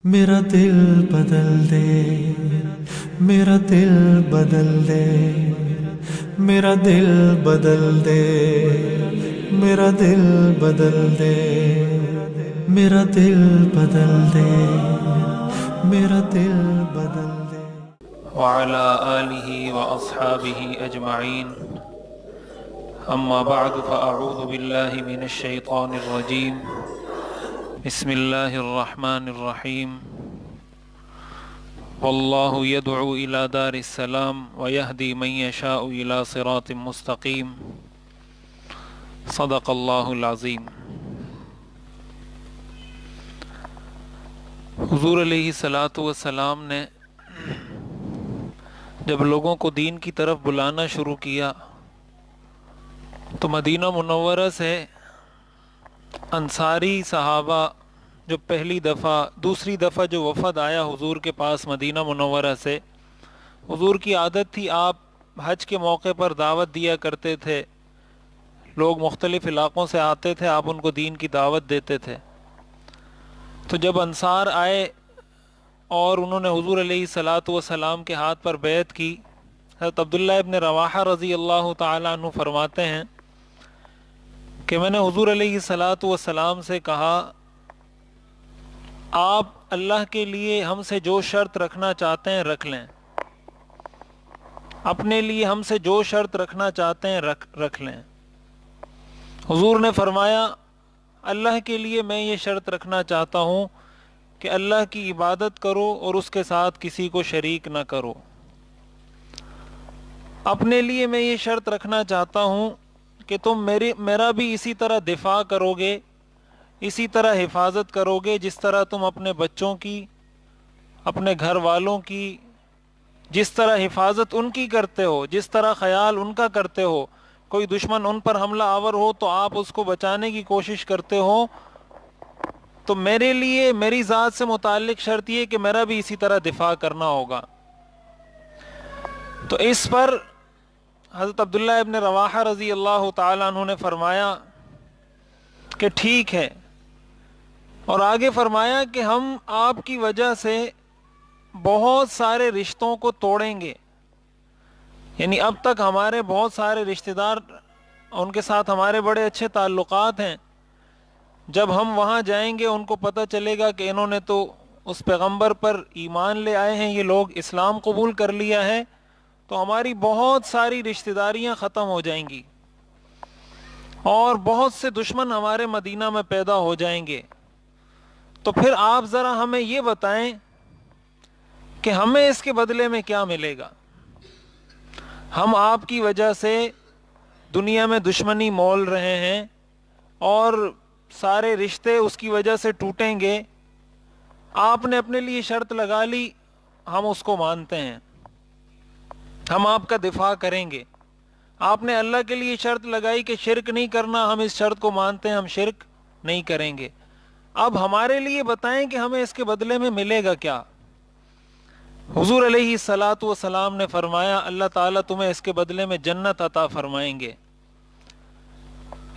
میرا دل بدل دے، میرا دل بدل دے، میرا دل بدل دے، میرا دل بدل دے، میرا دل بدل دے، میرا دل بدل دے۔ وعلى آله وأصحابه أجمعين، أما بعد فأعوذ بالله من الشيطان الرجيم، بسم الله الرحمن الرحيم، والله يدعو إلى دار السلام ويهدي من يشاء إلى صراط مستقيم، صدق الله العظيم۔ حضور علیہ الصلاۃ والسلام نے جب لوگوں کو دین کی طرف بلانا شروع کیا تو مدینہ منورہ سے انصاری صحابہ جو پہلی دفعہ دوسری دفعہ جو وفد آیا حضور کے پاس مدینہ منورہ سے، حضور کی عادت تھی آپ حج کے موقع پر دعوت دیا کرتے تھے، لوگ مختلف علاقوں سے آتے تھے، آپ ان کو دین کی دعوت دیتے تھے۔ تو جب انصار آئے اور انہوں نے حضور علیہ الصلاۃ والسلام کے ہاتھ پر بیعت کی، حضرت عبداللہ ابن رواحہ رضی اللہ تعالیٰ عنہ فرماتے ہیں کہ میں نے حضور علیہ الصلاۃ والسلام سے کہا، آپ اللہ کے لیے ہم سے جو شرط رکھنا چاہتے ہیں رکھ لیں، اپنے لیے ہم سے جو شرط رکھنا چاہتے ہیں رکھ لیں۔ حضور نے فرمایا، اللہ کے لیے میں یہ شرط رکھنا چاہتا ہوں کہ اللہ کی عبادت کرو اور اس کے ساتھ کسی کو شریک نہ کرو۔ اپنے لیے میں یہ شرط رکھنا چاہتا ہوں کہ تم میرا بھی اسی طرح دفاع کرو گے، اسی طرح حفاظت کرو گے جس طرح تم اپنے بچوں کی، اپنے گھر والوں کی جس طرح حفاظت ان کی کرتے ہو، جس طرح خیال ان کا کرتے ہو۔ کوئی دشمن ان پر حملہ آور ہو تو آپ اس کو بچانے کی کوشش کرتے ہو، تو میرے لیے میری ذات سے متعلق شرط یہ کہ میرا بھی اسی طرح دفاع کرنا ہوگا۔ تو اس پر حضرت عبداللہ ابن رواحہ رضی اللہ تعالیٰ عنہ نے فرمایا کہ ٹھیک ہے، اور آگے فرمایا کہ ہم آپ کی وجہ سے بہت سارے رشتوں کو توڑیں گے، یعنی اب تک ہمارے بہت سارے رشتہ دار، ان کے ساتھ ہمارے بڑے اچھے تعلقات ہیں، جب ہم وہاں جائیں گے ان کو پتہ چلے گا کہ انہوں نے تو اس پیغمبر پر ایمان لے آئے ہیں، یہ لوگ اسلام قبول کر لیا ہے، تو ہماری بہت ساری رشتہ داریاں ختم ہو جائیں گی اور بہت سے دشمن ہمارے مدینہ میں پیدا ہو جائیں گے۔ تو پھر آپ ذرا ہمیں یہ بتائیں کہ ہمیں اس کے بدلے میں کیا ملے گا؟ ہم آپ کی وجہ سے دنیا میں دشمنی مول رہے ہیں اور سارے رشتے اس کی وجہ سے ٹوٹیں گے، آپ نے اپنے لیے شرط لگا لی، ہم اس کو مانتے ہیں، ہم آپ کا دفاع کریں گے۔ آپ نے اللہ کے لیے شرط لگائی کہ شرک نہیں کرنا، ہم اس شرط کو مانتے ہیں، ہم شرک نہیں کریں گے۔ اب ہمارے لیے بتائیں کہ ہمیں اس کے بدلے میں ملے گا کیا؟ حضور علیہ الصلاۃ والسلام نے فرمایا، اللہ تعالیٰ تمہیں اس کے بدلے میں جنت عطا فرمائیں گے۔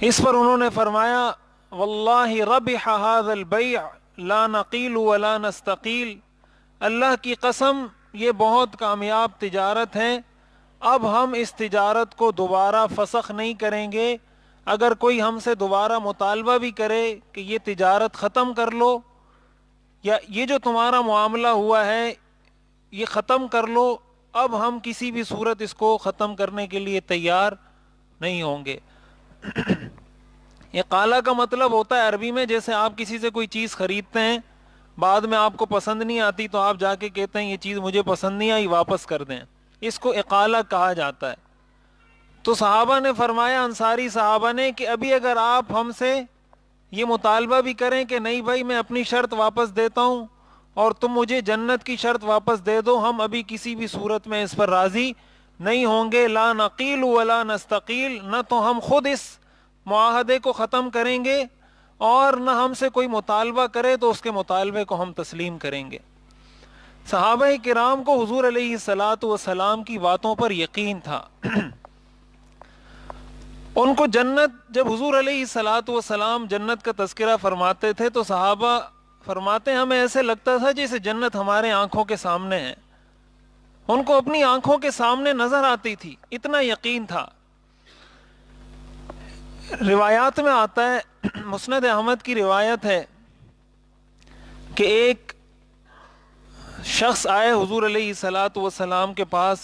اس پر انہوں نے فرمایا، واللہ ربح هذا البیع لا نقیل ولا نستقیل، اللہ کی قسم یہ بہت کامیاب تجارت ہے، اب ہم اس تجارت کو دوبارہ فسخ نہیں کریں گے۔ اگر کوئی ہم سے دوبارہ مطالبہ بھی کرے کہ یہ تجارت ختم کر لو، یا یہ جو تمہارا معاملہ ہوا ہے یہ ختم کر لو، اب ہم کسی بھی صورت اس کو ختم کرنے کے لیے تیار نہیں ہوں گے۔ اقالہ کا مطلب ہوتا ہے عربی میں، جیسے آپ کسی سے کوئی چیز خریدتے ہیں، بعد میں آپ کو پسند نہیں آتی تو آپ جا کے کہتے ہیں یہ چیز مجھے پسند نہیں آئی، واپس کر دیں، اس کو اقالہ کہا جاتا ہے۔ تو صحابہ نے فرمایا، انصاری صحابہ نے، کہ ابھی اگر آپ ہم سے یہ مطالبہ بھی کریں کہ نہیں بھائی میں اپنی شرط واپس دیتا ہوں اور تم مجھے جنت کی شرط واپس دے دو، ہم ابھی کسی بھی صورت میں اس پر راضی نہیں ہوں گے۔ لا نقیل ولا نستقیل، نہ تو ہم خود اس معاہدے کو ختم کریں گے اور نہ ہم سے کوئی مطالبہ کرے تو اس کے مطالبے کو ہم تسلیم کریں گے۔ صحابہ کرام کو حضور علیہ الصلاۃ والسلام کی باتوں پر یقین تھا۔ ان کو جنت، جب حضور علیہ الصلاۃ والسلام جنت کا تذکرہ فرماتے تھے تو صحابہ فرماتے ہمیں ایسے لگتا تھا جیسے جنت ہمارے آنکھوں کے سامنے ہے. ان کو اپنی آنکھوں کے سامنے نظر آتی تھی، اتنا یقین تھا. روایات میں آتا ہے، مسند احمد کی روایت ہے کہ ایک شخص آئے حضور علیہ الصلاۃ والسلام کے پاس،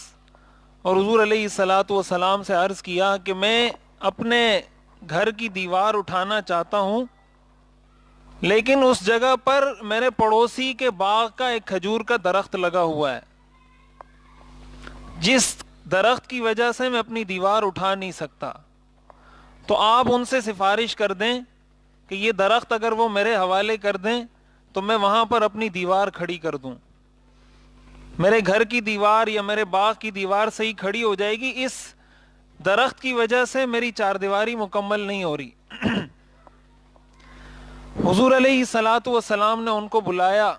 اور حضور علیہ الصلاۃ والسلام سے عرض کیا کہ میں اپنے گھر کی دیوار اٹھانا چاہتا ہوں، لیکن اس جگہ پر میرے پڑوسی کے باغ کا ایک کھجور کا درخت لگا ہوا ہے، جس درخت کی وجہ سے میں اپنی دیوار اٹھا نہیں سکتا. تو آپ ان سے سفارش کر دیں کہ یہ درخت اگر وہ میرے حوالے کر دیں تو میں وہاں پر اپنی دیوار کھڑی کر دوں. میرے گھر کی دیوار یا میرے باغ کی دیوار صحیح کھڑی ہو جائے گی، اس درخت کی وجہ سے میری چار دیواری مکمل نہیں ہو رہی. حضور علیہ الصلاۃ والسلام نے ان کو بلایا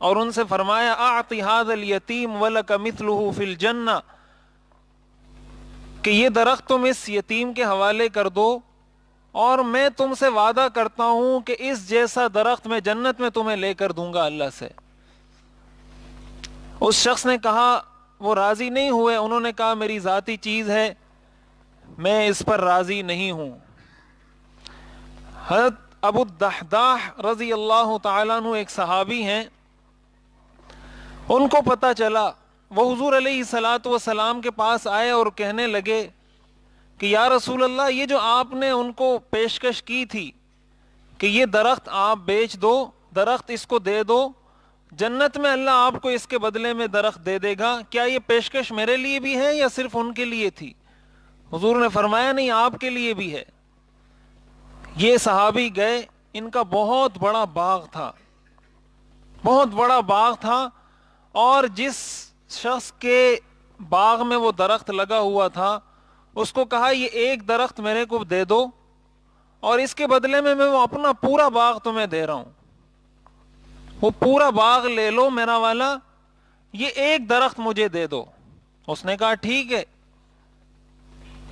اور ان سے فرمایا اعط ھذا الیتیم ولک مثلہ فی الجنہ، کہ یہ درخت تم اس یتیم کے حوالے کر دو، اور میں تم سے وعدہ کرتا ہوں کہ اس جیسا درخت میں جنت میں تمہیں لے کر دوں گا اللہ سے. اس شخص نے کہا، وہ راضی نہیں ہوئے، انہوں نے کہا میری ذاتی چیز ہے، میں اس پر راضی نہیں ہوں. حضرت ابو الدحداح رضی اللہ تعالیٰ عنہ ایک صحابی ہیں، ان کو پتہ چلا، وہ حضور علیہ الصلاۃ والسلام کے پاس آئے اور کہنے لگے کہ یا رسول اللہ، یہ جو آپ نے ان کو پیشکش کی تھی کہ یہ درخت آپ بیچ دو، درخت اس کو دے دو، جنت میں اللہ آپ کو اس کے بدلے میں درخت دے دے گا، کیا یہ پیشکش میرے لیے بھی ہے یا صرف ان کے لیے تھی؟ حضور نے فرمایا نہیں، آپ کے لیے بھی ہے. یہ صحابی گئے، ان کا بہت بڑا باغ تھا، بہت بڑا باغ تھا، اور جس شخص کے باغ میں وہ درخت لگا ہوا تھا اس کو کہا یہ ایک درخت میرے کو دے دو، اور اس کے بدلے میں وہ اپنا پورا باغ تمہیں دے رہا ہوں، وہ پورا باغ لے لو میرا والا، یہ ایک درخت مجھے دے دو. اس نے کہا ٹھیک ہے.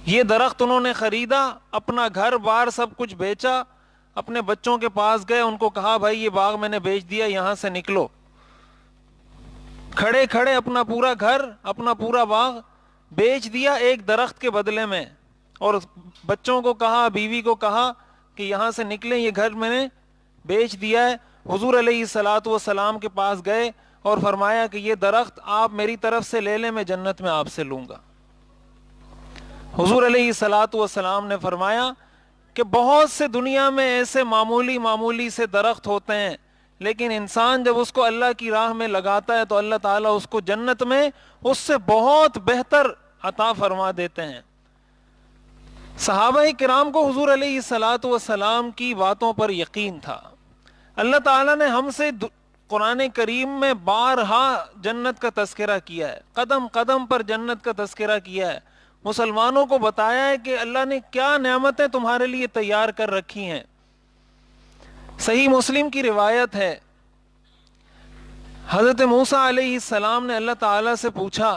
یہ درخت انہوں نے خریدا، اپنا گھر بار سب کچھ بیچا، اپنے بچوں کے پاس گئے، ان کو کہا بھائی یہ باغ میں نے بیچ دیا، یہاں سے نکلو. کھڑے کھڑے اپنا پورا گھر، اپنا پورا باغ بیچ دیا ایک درخت کے بدلے میں، اور بچوں کو کہا، بیوی کو کہا کہ یہاں سے نکلیں، یہ گھر میں نے بیچ دیا ہے. حضور علیہ الصلاۃ والسلام کے پاس گئے اور فرمایا کہ یہ درخت آپ میری طرف سے لے لیں، میں جنت میں آپ سے لوں گا. حضور علیہ الصلاۃ والسلام نے فرمایا کہ بہت سے دنیا میں ایسے معمولی معمولی سے درخت ہوتے ہیں، لیکن انسان جب اس کو اللہ کی راہ میں لگاتا ہے تو اللہ تعالیٰ اس کو جنت میں اس سے بہت بہتر عطا فرما دیتے ہیں. صحابہ کرام کو حضور علیہ الصلاۃ والسلام کی باتوں پر یقین تھا. اللہ تعالیٰ نے ہم سے قرآن کریم میں بارہا جنت کا تذکرہ کیا ہے، قدم قدم پر جنت کا تذکرہ کیا ہے، مسلمانوں کو بتایا ہے کہ اللہ نے کیا نعمتیں تمہارے لیے تیار کر رکھی ہیں. صحیح مسلم کی روایت ہے، حضرت موسیٰ علیہ السلام نے اللہ تعالیٰ سے پوچھا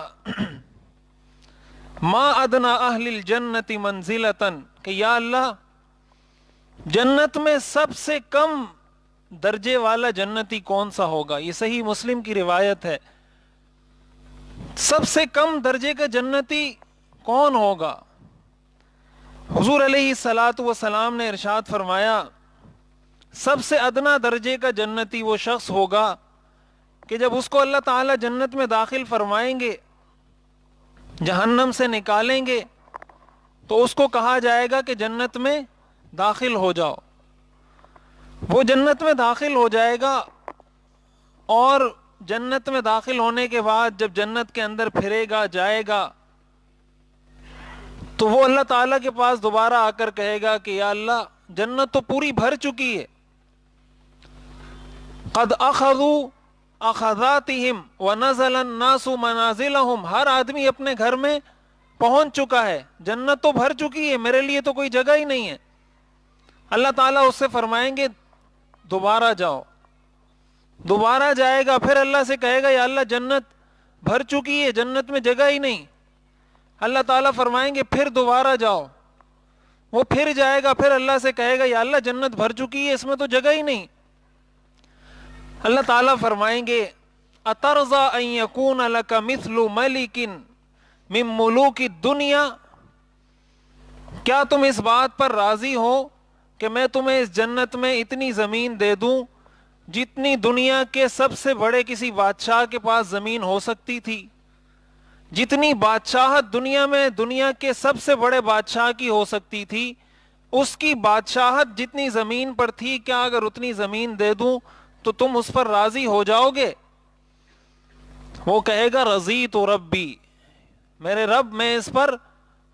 ما ادنا اہل الجنت منزلتن، کہ یا اللہ جنت میں سب سے کم درجے والا جنتی کون سا ہوگا. یہ صحیح مسلم کی روایت ہے، سب سے کم درجے کا جنتی کون ہوگا. حضور علیہ الصلاۃ والسلام نے ارشاد فرمایا سب سے ادنا درجے کا جنتی وہ شخص ہوگا کہ جب اس کو اللہ تعالیٰ جنت میں داخل فرمائیں گے، جہنم سے نکالیں گے، تو اس کو کہا جائے گا کہ جنت میں داخل ہو جاؤ. وہ جنت میں داخل ہو جائے گا، اور جنت میں داخل ہونے کے بعد جب جنت کے اندر پھرے گا، جائے گا، تو وہ اللہ تعالیٰ کے پاس دوبارہ آ کر کہے گا کہ یا اللہ جنت تو پوری بھر چکی ہے، قد اخذوا اخذاتہم ونزل الناس منازلہم، ہر آدمی اپنے گھر میں پہنچ چکا ہے، جنت تو بھر چکی ہے، میرے لیے تو کوئی جگہ ہی نہیں ہے. اللہ تعالیٰ اس سے فرمائیں گے دوبارہ جاؤ. دوبارہ جائے گا، پھر اللہ سے کہے گا یا اللہ جنت بھر چکی ہے، جنت میں جگہ ہی نہیں. اللہ تعالیٰ فرمائیں گے پھر دوبارہ جاؤ. وہ پھر جائے گا، پھر اللہ سے کہے گا یا اللہ جنت بھر چکی ہے، اس میں تو جگہ ہی نہیں. اللہ تعالیٰ فرمائیں گے اترضا ان یکون لک مثل ملک من ملوک الدنیا، کیا تم اس بات پر راضی ہو کہ میں تمہیں اس جنت میں اتنی زمین دے دوں جتنی دنیا کے سب سے بڑے کسی بادشاہ کے پاس زمین ہو سکتی تھی؟ جتنی بادشاہت دنیا میں دنیا کے سب سے بڑے بادشاہ کی ہو سکتی تھی، اس کی بادشاہت جتنی زمین پر تھی، کیا اگر اتنی زمین دے دوں تو تم اس پر راضی ہو جاؤ گے؟ وہ کہے گا رضیت ربی، میرے رب میں اس پر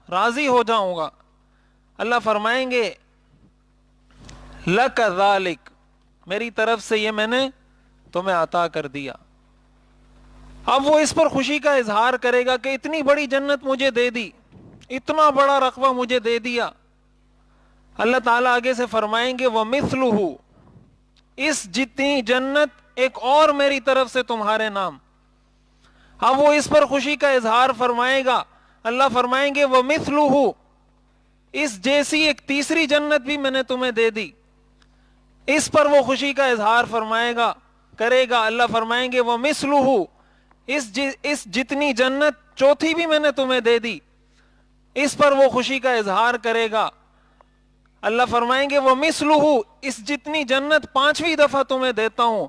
راضی ہو جاؤں گا۔ اللہ فرمائیں گے لک ذالک، میری طرف سے یہ میں نے تمہیں عطا کر دیا۔ اب وہ اس پر خوشی کا اظہار کرے گا کہ اتنی بڑی جنت مجھے دے دی، اتنا بڑا رقبہ مجھے دے دیا۔ اللہ تعالیٰ آگے سے فرمائیں گے وَمِثْلُهُ، اس جتنی جنت ایک اور میری طرف سے تمہارے نام۔ اب وہ اس پر خوشی کا اظہار فرمائے گا، اللہ فرمائیں گے وَمِثْلُهُ، اس جیسی ایک تیسری جنت بھی میں نے تمہیں دے دی۔ اس پر وہ خوشی کا اظہار فرمائے گا، کرے گا، اللہ فرمائیں گے وَمِثْلُهُ، اس جتنی جنت چوتھی بھی میں نے تمہیں دے دی۔ اس پر وہ خوشی کا اظہار کرے گا، اللہ فرمائیں گے وَمِثْلُهُ، اس جتنی جنت پانچویں دفعہ تمہیں دیتا ہوں۔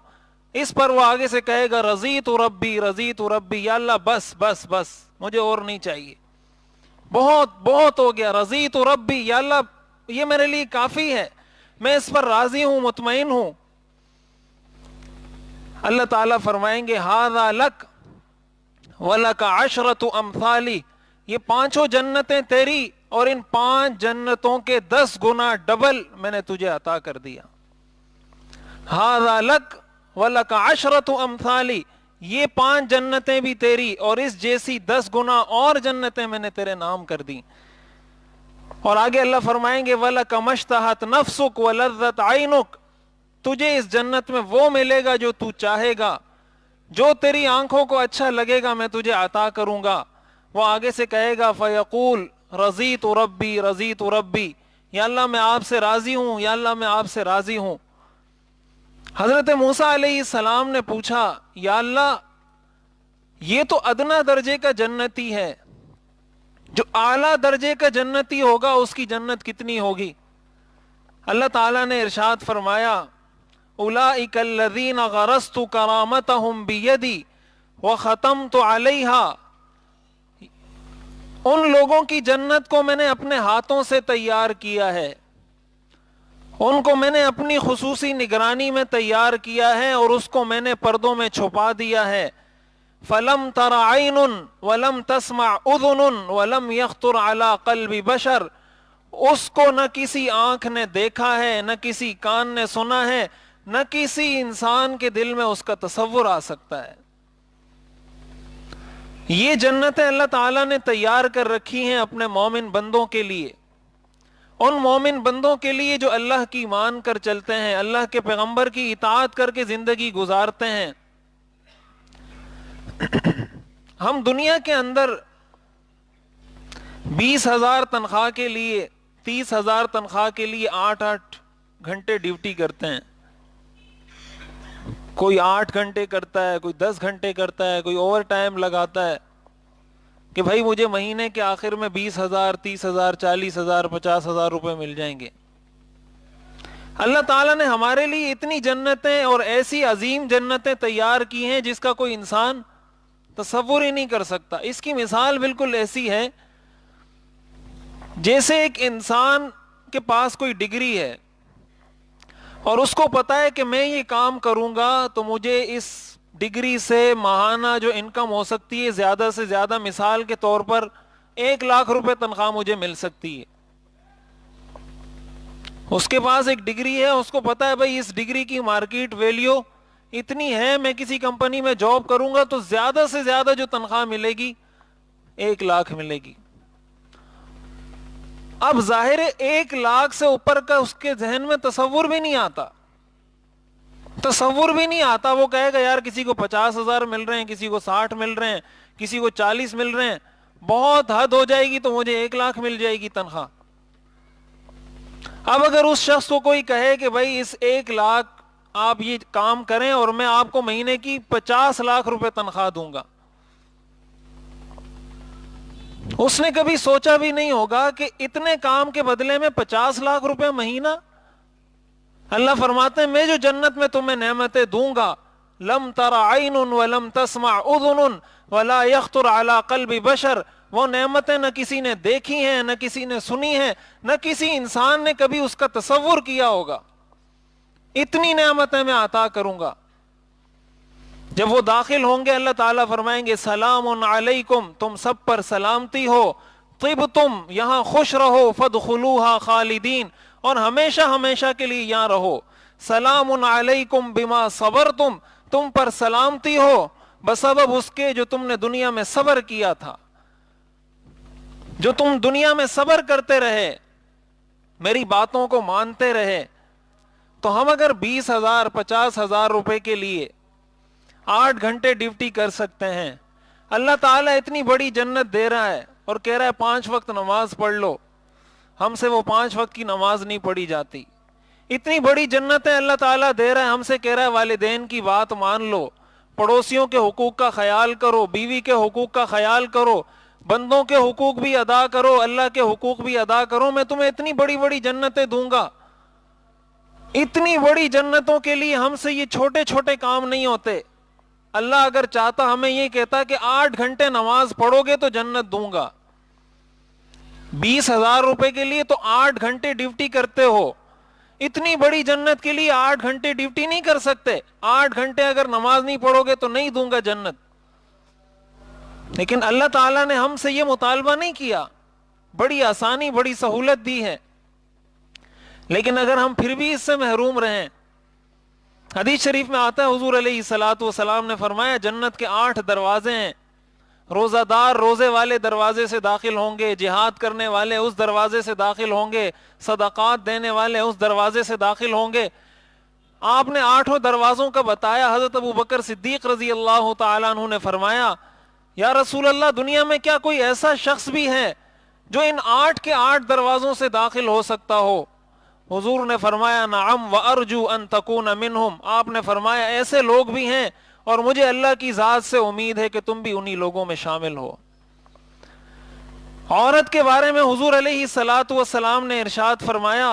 اس پر وہ آگے سے کہے گا رضیت ربی رضیت ربی، یا اللہ بس بس بس، مجھے اور نہیں چاہیے، بہت بہت ہو گیا، رضیت ربی، یا اللہ یہ میرے لیے کافی ہے، میں اس پر راضی ہوں، مطمئن ہوں۔ اللہ تعالیٰ فرمائیں گے ھذا لک وَلَكَ عَشْرَةُ أَمْثَالِ، یہ پانچوں جنتیں تیری اور ان 5 جنتوں کے 10 گنا ڈبل میں نے تجھے عطا کر دیا۔ ھذا لک وَلَكَ عَشْرَةُ أَمْثَالِ، یہ 5 جنتیں بھی تیری اور اس جیسی 10 گنا اور جنتیں میں نے تیرے نام کر دی۔ اور آگے اللہ فرمائیں گے وَلَكَ مَشْتَهَتْ نَفْسُكَ وَلَذَّتْ عَيْنُكَ، تجھے اس جنت میں وہ ملے گا جو تو چاہے گا، جو تیری آنکھوں کو اچھا لگے گا میں تجھے عطا کروں گا۔ وہ آگے سے کہے گا فیقول رضیت ربی رضیت ربی، یا اللہ میں آپ سے راضی ہوں، یا اللہ میں آپ سے راضی ہوں۔ حضرت موسیٰ علیہ السلام نے پوچھا یا اللہ یہ تو ادنا درجے کا جنتی ہے، جو اعلیٰ درجے کا جنتی ہوگا اس کی جنت کتنی ہوگی؟ اللہ تعالیٰ نے ارشاد فرمایا اولئک الذین غرست کرامتہم بیدی وختمت علیہا، ان لوگوں کی جنت کو میں نے اپنے ہاتھوں سے تیار کیا ہے، ان کو میں نے اپنی خصوصی نگرانی میں تیار کیا ہے اور اس کو میں نے پردوں میں چھپا دیا ہے۔ فَلَمْ تَرَ عَيْنٌ وَلَمْ تَسْمَعْ أُذُنٌ وَلَمْ يَخْطُرْ عَلَى قَلْبِ بَشَرٍ، اس کو نہ کسی آنکھ نے دیکھا ہے، نہ کسی کان نے سنا ہے، نہ کسی انسان کے دل میں اس کا تصور آ سکتا ہے۔ یہ جنتیں اللہ تعالیٰ نے تیار کر رکھی ہیں اپنے مومن بندوں کے لیے، ان مومن بندوں کے لیے جو اللہ کی مان کر چلتے ہیں، اللہ کے پیغمبر کی اطاعت کر کے زندگی گزارتے ہیں۔ ہم دنیا کے اندر 20,000 تنخواہ کے لیے 30,000 تنخواہ کے لیے 8-8 گھنٹے ڈیوٹی کرتے ہیں، کوئی 8 گھنٹے کرتا ہے، کوئی 10 گھنٹے کرتا ہے، کوئی اوور ٹائم لگاتا ہے کہ بھائی مجھے مہینے کے آخر میں 20,000 30,000 40,000 50,000 روپے مل جائیں گے۔ اللہ تعالیٰ نے ہمارے لیے اتنی جنتیں اور ایسی عظیم جنتیں تیار کی ہیں جس کا کوئی انسان تصور ہی نہیں کر سکتا۔ اس کی مثال بالکل ایسی ہے جیسے ایک انسان کے پاس کوئی ڈگری ہے اور اس کو پتا ہے کہ میں یہ کام کروں گا تو مجھے اس ڈگری سے ماہانہ جو انکم ہو سکتی ہے زیادہ سے زیادہ، مثال کے طور پر 1 لاکھ روپے تنخواہ مجھے مل سکتی ہے۔ اس کے پاس ایک ڈگری ہے، اس کو پتا ہے بھائی اس ڈگری کی مارکیٹ ویلیو اتنی ہے، میں کسی کمپنی میں جاب کروں گا تو زیادہ سے زیادہ جو تنخواہ ملے گی 1 لاکھ ملے گی۔ اب ظاہر ہے 1 لاکھ سے اوپر کا اس کے ذہن میں تصور بھی نہیں آتا، وہ کہے گا یار کسی کو 50,000 مل رہے ہیں، کسی کو 60 مل رہے ہیں، کسی کو 40 مل رہے ہیں، بہت حد ہو جائے گی تو مجھے 1 لاکھ مل جائے گی تنخواہ۔ اب اگر اس شخص کو کوئی کہے کہ بھائی اس 1 لاکھ آپ یہ کام کریں اور میں آپ کو مہینے کی 50 لاکھ روپے تنخواہ دوں گا. اس نے کبھی سوچا بھی نہیں ہوگا کہ اتنے کام کے بدلے میں 50 لاکھ روپے مہینہ. اللہ فرماتے ہیں میں جو جنت میں تمہیں نعمتیں دوں گا، لم تر عین ولم تسمع اذن ولا یخطر علی قلب بشر، وہ نعمتیں نہ کسی نے دیکھی ہیں، نہ کسی نے سنی ہیں، نہ کسی انسان نے کبھی اس کا تصور کیا ہوگا. اتنی نعمتیں میں عطا کروں گا. جب وہ داخل ہوں گے اللہ تعالیٰ فرمائیں گے سلام علیکم، تم سب پر سلامتی ہو، طبتم، یہاں خوش رہو، فادخلوها خالدین، اور ہمیشہ ہمیشہ کے لیے یہاں رہو. سلام علیکم بما صبرتم، تم پر سلامتی ہو بسبب اس کے جو تم نے دنیا میں صبر کیا تھا، جو تم دنیا میں صبر کرتے رہے، میری باتوں کو مانتے رہے. تو ہم اگر 20,000 50,000 روپے کے لیے 8 گھنٹے ڈیوٹی کر سکتے ہیں، اللہ تعالیٰ اتنی بڑی جنت دے رہا ہے اور کہہ رہا ہے 5 وقت نماز پڑھ لو. ہم سے وہ 5 وقت کی نماز نہیں پڑھی جاتی. اتنی بڑی جنتیں اللہ تعالیٰ دے رہا ہے، ہم سے کہہ رہا ہے والدین کی بات مان لو، پڑوسیوں کے حقوق کا خیال کرو، بیوی کے حقوق کا خیال کرو، بندوں کے حقوق بھی ادا کرو، اللہ کے حقوق بھی ادا کرو، میں تمہیں اتنی بڑی بڑی جنتیں دوں گا. اتنی بڑی جنتوں کے لیے ہم سے یہ چھوٹے چھوٹے کام نہیں ہوتے. اللہ اگر چاہتا ہمیں یہ کہتا کہ 8 گھنٹے نماز پڑھو گے تو جنت دوں گا. 20,000 روپے کے لیے تو 8 گھنٹے ڈیوٹی کرتے ہو، اتنی بڑی جنت کے لیے 8 گھنٹے ڈیوٹی نہیں کر سکتے. 8 گھنٹے اگر نماز نہیں پڑھو گے تو نہیں دوں گا جنت. لیکن اللہ تعالیٰ نے ہم سے یہ مطالبہ نہیں کیا، بڑی آسانی بڑی سہولت دی ہے. لیکن اگر ہم پھر بھی اس سے محروم رہیں، حدیث شریف میں آتا ہے حضور علیہ الصلوۃ والسلام نے فرمایا جنت کے 8 دروازے ہیں، روزہ دار روزے والے دروازے سے داخل ہوں گے، جہاد کرنے والے اس دروازے سے داخل ہوں گے، صدقات دینے والے اس دروازے سے داخل ہوں گے. آپ نے 8 دروازوں کا بتایا. حضرت ابو بکر صدیق رضی اللہ تعالیٰ عنہ نے فرمایا یا رسول اللہ، دنیا میں کیا کوئی ایسا شخص بھی ہے جو ان 8 کے 8 دروازوں سے داخل ہو سکتا ہو؟ حضور نے فرمایا نعم وارجو ان تکون منہم. آپ نے فرمایا ایسے لوگ بھی ہیں اور مجھے اللہ کی ذات سے امید ہے کہ تم بھی انہی لوگوں میں شامل ہو. عورت کے بارے میں حضور علیہ الصلوۃ والسلام نے ارشاد فرمایا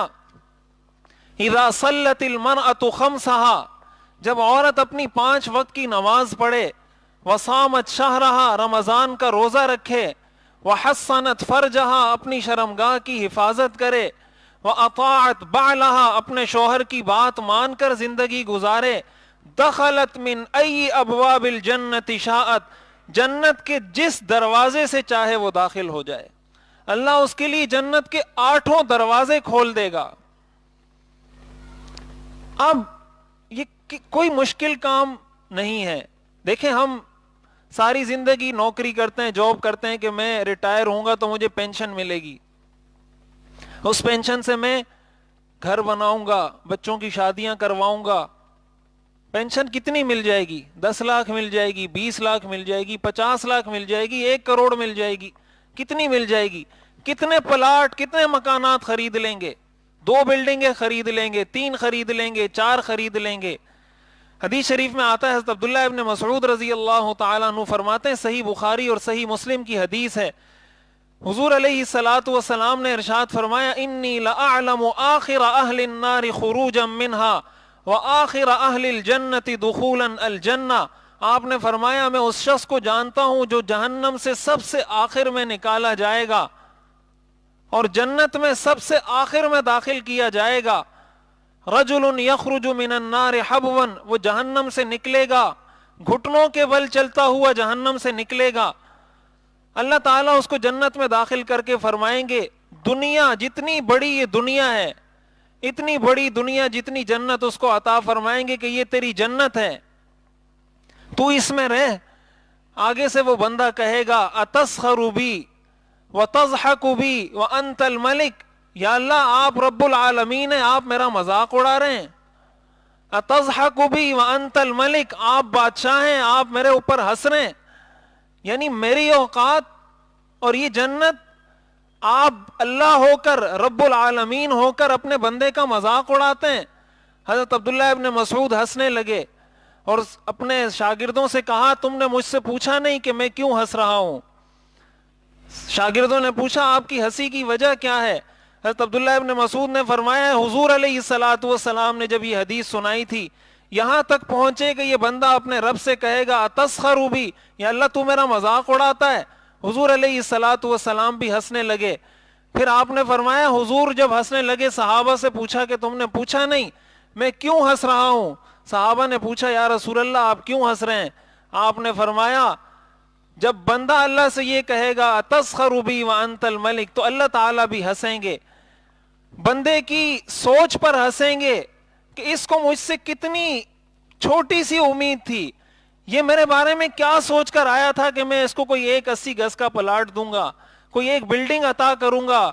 اذا صلت المرأة خمسها، جب عورت اپنی 5 وقت کی نماز پڑھے، وصامت شہرها، رمضان کا روزہ رکھے، وحصنت فرجها، اپنی شرمگاہ کی حفاظت کرے، وَأَطَاعَتْ بَعْلَهَا، اپنے شوہر کی بات مان کر زندگی گزارے، دخلت من ای ابواب الجنت شاءت، جنت کے جس دروازے سے چاہے وہ داخل ہو جائے، اللہ اس کے لیے جنت کے 8 دروازے کھول دے گا. اب یہ کوئی مشکل کام نہیں ہے. دیکھیں ہم ساری زندگی نوکری کرتے ہیں، جاب کرتے ہیں کہ میں ریٹائر ہوں گا تو مجھے پینشن ملے گی، اس پینشن سے میں گھر بناؤں گا، بچوں کی شادیاں کرواؤں گا. پینشن کتنی مل جائے گی؟ 10 لاکھ مل جائے گی، 20 لاکھ مل جائے گی، 50 لاکھ مل جائے گی، 1 کروڑ مل جائے گی. کتنی مل جائے گی؟ کتنے پلاٹ کتنے مکانات خرید لیں گے؟ 2 بلڈنگیں خرید لیں گے، 3 خرید لیں گے، 4 خرید لیں گے. حدیث شریف میں آتا ہے حضرت عبداللہ ابن مسعود رضی اللہ تعالیٰ عنہ فرماتے ہیں، صحیح بخاری اور صحیح مسلم کی حدیث ہے، حضور علیہ الصلوۃ والسلام نے ارشاد فرمایا انی لأعلم آخر اہل النار خروجا منها وآخر اہل الجنت دخولا الجنہ. آپ نے فرمایا میں اس شخص کو جانتا ہوں جو جہنم سے سب سے آخر میں نکالا جائے گا اور جنت میں سب سے آخر میں داخل کیا جائے گا. رجل یخرج من النار حبوا، وہ جہنم سے نکلے گا گھٹنوں کے بل چلتا ہوا جہنم سے نکلے گا. اللہ تعالیٰ اس کو جنت میں داخل کر کے فرمائیں گے دنیا جتنی بڑی یہ دنیا ہے، اتنی بڑی دنیا جتنی جنت اس کو عطا فرمائیں گے کہ یہ تیری جنت ہے، تو اس میں رہ. آگے سے وہ بندہ کہے گا اتسخر بی وتضحک بی وانت الملک، یا اللہ آپ رب العالمین ہیں، آپ میرا مذاق اڑا رہے ہیں. اتضحک بی وانت الملک، آپ بادشاہ ہیں، آپ میرے اوپر ہنس رہے ہیں. یعنی میری اوقات اور یہ جنت، آپ اللہ ہو کر رب العالمین ہو کر اپنے بندے کا مذاق اڑاتے ہیں. حضرت عبداللہ ابن مسعود ہنسنے لگے اور اپنے شاگردوں سے کہا تم نے مجھ سے پوچھا نہیں کہ میں کیوں ہنس رہا ہوں. شاگردوں نے پوچھا آپ کی ہنسی کی وجہ کیا ہے؟ حضرت عبداللہ ابن مسعود نے فرمایا حضور علیہ الصلوۃ والسلام نے جب یہ حدیث سنائی تھی یہاں تک پہنچے کہ یہ بندہ اپنے رب سے کہے گا اتسخر بی، یا اللہ تو میرا مذاق اڑاتا ہے. حضور علیہ الصلوۃ والسلام بھی ہنسنے لگے. پھر آپ نے فرمایا حضور جب ہنسنے لگے صحابہ سے پوچھا کہ تم نے پوچھا نہیں میں کیوں ہنس رہا ہوں؟ صحابہ نے پوچھا یا رسول اللہ آپ کیوں ہنس رہے ہیں؟ آپ نے فرمایا جب بندہ اللہ سے یہ کہے گا اتسخر بی وانت الملک، تو اللہ تعالیٰ بھی ہنسیں گے، بندے کی سوچ پر ہنسیں گے کہ اس کو مجھ سے کتنی چھوٹی سی امید تھی، یہ میرے بارے میں کیا سوچ کر آیا تھا کہ میں اس کو کوئی 80 گز کا پلاٹ دوں گا، کوئی ایک بلڈنگ عطا کروں گا،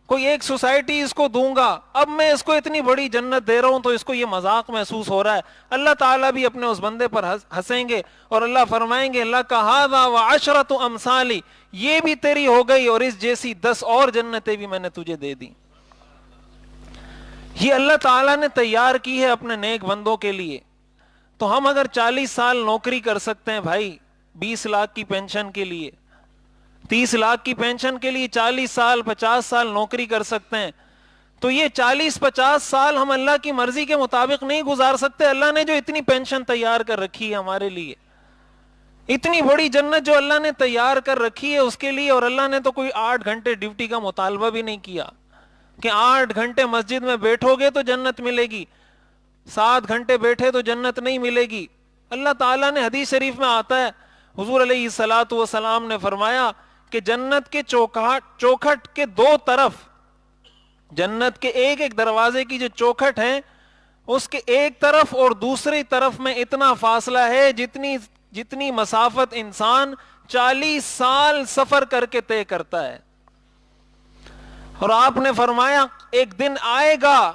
کوئی ایک سوسائٹی اس کو دوں گا، اب میں اس کو اتنی بڑی جنت دے رہا ہوں تو اس کو یہ مذاق محسوس ہو رہا ہے. اللہ تعالیٰ بھی اپنے اس بندے پر ہنسیں گے اور اللہ فرمائیں گے اللہ کا ھذا وعشرۃ امثالی، یہ بھی تیری ہو گئی اور اس جیسی 10 اور جنتیں بھی میں نے تجھے دے دی. یہ اللہ تعالیٰ نے تیار کی ہے اپنے نیک بندوں کے لیے. تو ہم اگر 40 سال نوکری کر سکتے ہیں بھائی 20 لاکھ کی پینشن کے لیے، 30 لاکھ کی پینشن کے لیے 40 سال 50 سال نوکری کر سکتے ہیں، تو یہ 40-50 سال ہم اللہ کی مرضی کے مطابق نہیں گزار سکتے. اللہ نے جو اتنی پینشن تیار کر رکھی ہے ہمارے لیے، اتنی بڑی جنت جو اللہ نے تیار کر رکھی ہے اس کے لیے، اور اللہ نے تو کوئی 8 گھنٹے ڈیوٹی کا مطالبہ بھی نہیں کیا کہ 8 گھنٹے مسجد میں بیٹھو گے تو جنت ملے گی، 7 گھنٹے بیٹھے تو جنت نہیں ملے گی. اللہ تعالیٰ نے حدیث شریف میں آتا ہے حضور علیہ الصلوۃ والسلام نے فرمایا کہ جنت کے چوکھٹ کے 2 طرف، جنت کے ایک ایک دروازے کی جو چوکھٹ ہے اس کے ایک طرف اور دوسری طرف میں اتنا فاصلہ ہے جتنی مسافت انسان 40 سال سفر کر کے طے کرتا ہے. اور آپ نے فرمایا ایک دن آئے گا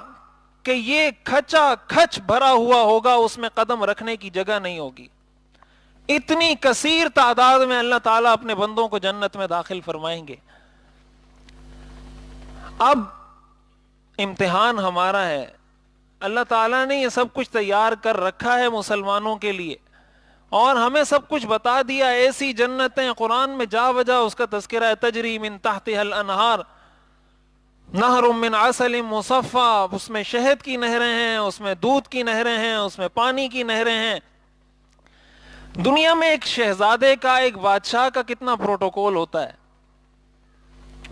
کہ یہ کھچا کھچ بھرا ہوا ہوگا، اس میں قدم رکھنے کی جگہ نہیں ہوگی. اتنی کثیر تعداد میں اللہ تعالیٰ اپنے بندوں کو جنت میں داخل فرمائیں گے. اب امتحان ہمارا ہے. اللہ تعالیٰ نے یہ سب کچھ تیار کر رکھا ہے مسلمانوں کے لیے اور ہمیں سب کچھ بتا دیا. ایسی جنتیں قرآن میں جا بجا اس کا تذکرہ ہے، تجری من تحتها الانہار نہر من عسل مصفا، اس میں شہد کی نہریں ہیں، اس میں دودھ کی نہریں ہیں، اس میں پانی کی نہریں ہیں. دنیا میں ایک شہزادے کا، ایک بادشاہ کا کتنا پروٹوکول ہوتا ہے،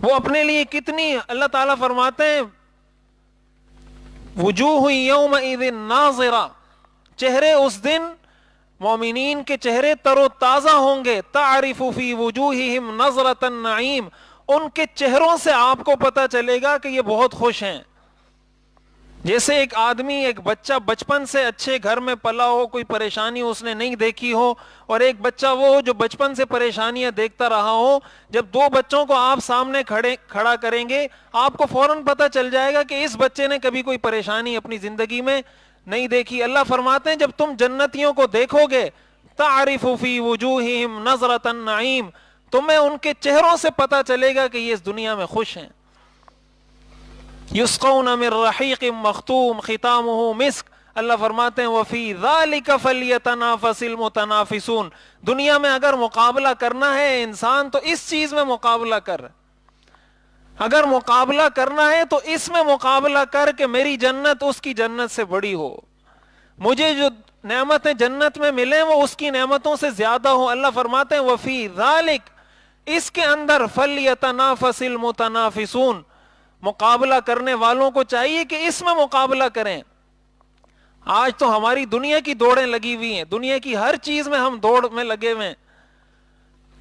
وہ اپنے لیے کتنی، اللہ تعالیٰ فرماتے ہیں وجوہ یومئذ ناظرہ، چہرے اس دن مومنین کے چہرے تر و تازہ ہوں گے. تعرف فی وجوہہم نظرۃ النعیم، ان کے چہروں سے آپ کو پتا چلے گا کہ یہ بہت خوش ہیں. جیسے ایک آدمی، ایک بچہ بچپن سے اچھے گھر میں پلا ہو، کوئی پریشانی اس نے نہیں دیکھی ہو، اور ایک بچہ وہ ہو جو بچپن سے پریشانیاں دیکھتا رہا ہو. جب 2 بچوں کو آپ سامنے کھڑا کریں گے آپ کو فوراً پتا چل جائے گا کہ اس بچے نے کبھی کوئی پریشانی اپنی زندگی میں نہیں دیکھی. اللہ فرماتے ہیں جب تم جنتیوں کو دیکھو گے تعرف فی وجوہہم نظرۃ النعیم، تمہیں ان کے چہروں سے پتا چلے گا کہ یہ اس دنیا میں خوش ہیں. یسقون من رحیق مختوم ختامہ مسک، اللہ فرماتے ہیں وفی ذلک فلیتنافس المتنافسون. دنیا میں اگر مقابلہ کرنا ہے انسان تو اس چیز میں مقابلہ کر، اگر مقابلہ کرنا ہے تو اس میں مقابلہ کر کہ میری جنت اس کی جنت سے بڑی ہو، مجھے جو نعمتیں جنت میں ملیں وہ اس کی نعمتوں سے زیادہ ہوں. اللہ فرماتے ہیں وفی ذلک، اس کے اندر فلیتنافس المتنافسون، مقابلہ کرنے والوں کو چاہیے کہ اس میں مقابلہ کریں. آج تو ہماری دنیا کی دوڑیں لگی ہوئی ہیں، دنیا کی ہر چیز میں ہم دوڑ میں لگے ہوئے ہیں،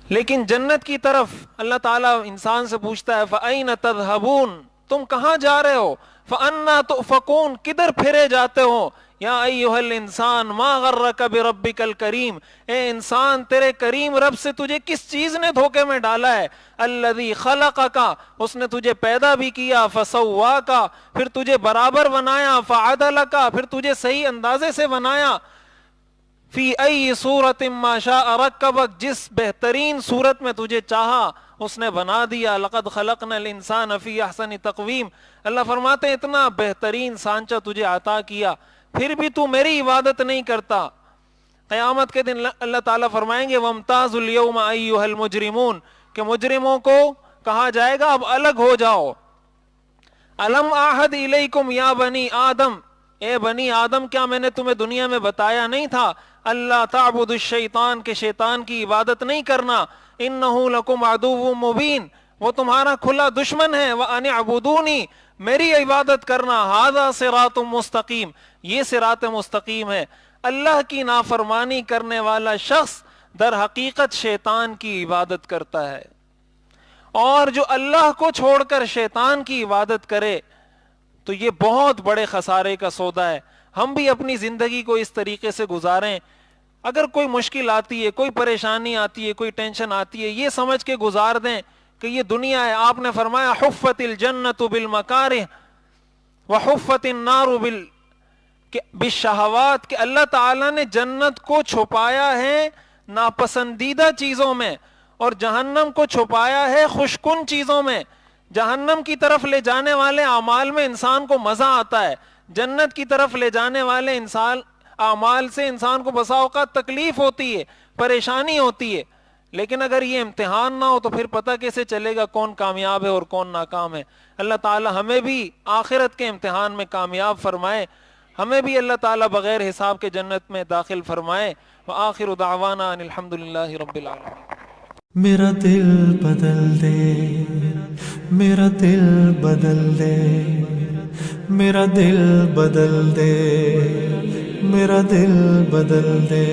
لیکن جنت کی طرف اللہ تعالیٰ انسان سے پوچھتا ہے فَأَيْنَ تَذْهَبُونَ، تم کہاں جا رہے ہو؟ فَأَنَّا تُؤْفَكُونَ، کدھر پھرے جاتے ہو؟ یا ایھا الانسان ما غرک بربک الکریم، اے انسان تیرے کریم رب سے تجھے کس چیز نے دھوکے میں ڈالا ہے؟ الذی خلقک، اس نے تجھے پیدا بھی کیا، فسواک، پھر تجھے برابر بنایا، فعدلک، پھر تجھے صحیح اندازے سے بنایا، فی ای صورت ما شاء رکبک، جس بہترین صورت میں تجھے چاہا اس نے بنا دیا. لقد خلقنا الانسان فی احسن تقویم، اللہ فرماتے ہیں اتنا بہترین سانچہ تجھے عطا کیا، پھر بھی تو میری عبادت نہیں کرتا. قیامت کے دن اللہ تعالیٰ فرمائیں گے وَامْتَازُوا الْيَوْمَ أَيُّهَا الْمُجْرِمُونَ کہ مجرموں کو کہا جائے گا اب الگ ہو جاؤ. الم آحد الیکم یا بنی آدم اے بنی آدم کیا میں نے تمہیں دنیا میں بتایا نہیں تھا اللہ تعبدوا الشیطان کہ شیطان کی عبادت نہیں کرنا. انہ لکم عدو مبین وہ تمہارا کھلا دشمن ہے. وَأَنِ اعْبُدُونِی میری عبادت کرنا. ھذا صراط مستقیم یہ صراط مستقیم ہے. اللہ کی نافرمانی کرنے والا شخص در حقیقت شیطان کی عبادت کرتا ہے اور جو اللہ کو چھوڑ کر شیطان کی عبادت کرے تو یہ بہت بڑے خسارے کا سودا ہے. ہم بھی اپنی زندگی کو اس طریقے سے گزاریں. اگر کوئی مشکل آتی ہے کوئی پریشانی آتی ہے کوئی ٹینشن آتی ہے یہ سمجھ کے گزار دیں کہ یہ دنیا ہے. آپ نے فرمایا حفت الجنت بالمکارہ وحفت النار بالشہوات کہ اللہ تعالیٰ نے جنت کو چھپایا ہے ناپسندیدہ چیزوں میں اور جہنم کو چھپایا ہے خوشکن چیزوں میں. جہنم کی طرف لے جانے والے اعمال میں انسان کو مزہ آتا ہے. جنت کی طرف لے جانے والے انسان اعمال سے انسان کو بسا اوقات تکلیف ہوتی ہے پریشانی ہوتی ہے. لیکن اگر یہ امتحان نہ ہو تو پھر پتہ کیسے چلے گا کون کامیاب ہے اور کون ناکام ہے. اللہ تعالی ہمیں بھی آخرت کے امتحان میں کامیاب فرمائے. ہمیں بھی اللہ تعالی بغیر حساب کے جنت میں داخل فرمائے. وآخر دعوانا ان الحمدللہ رب العالمین. میرا دل بدل دے میرا دل بدل دے میرا دل بدل دے میرا دل بدل دے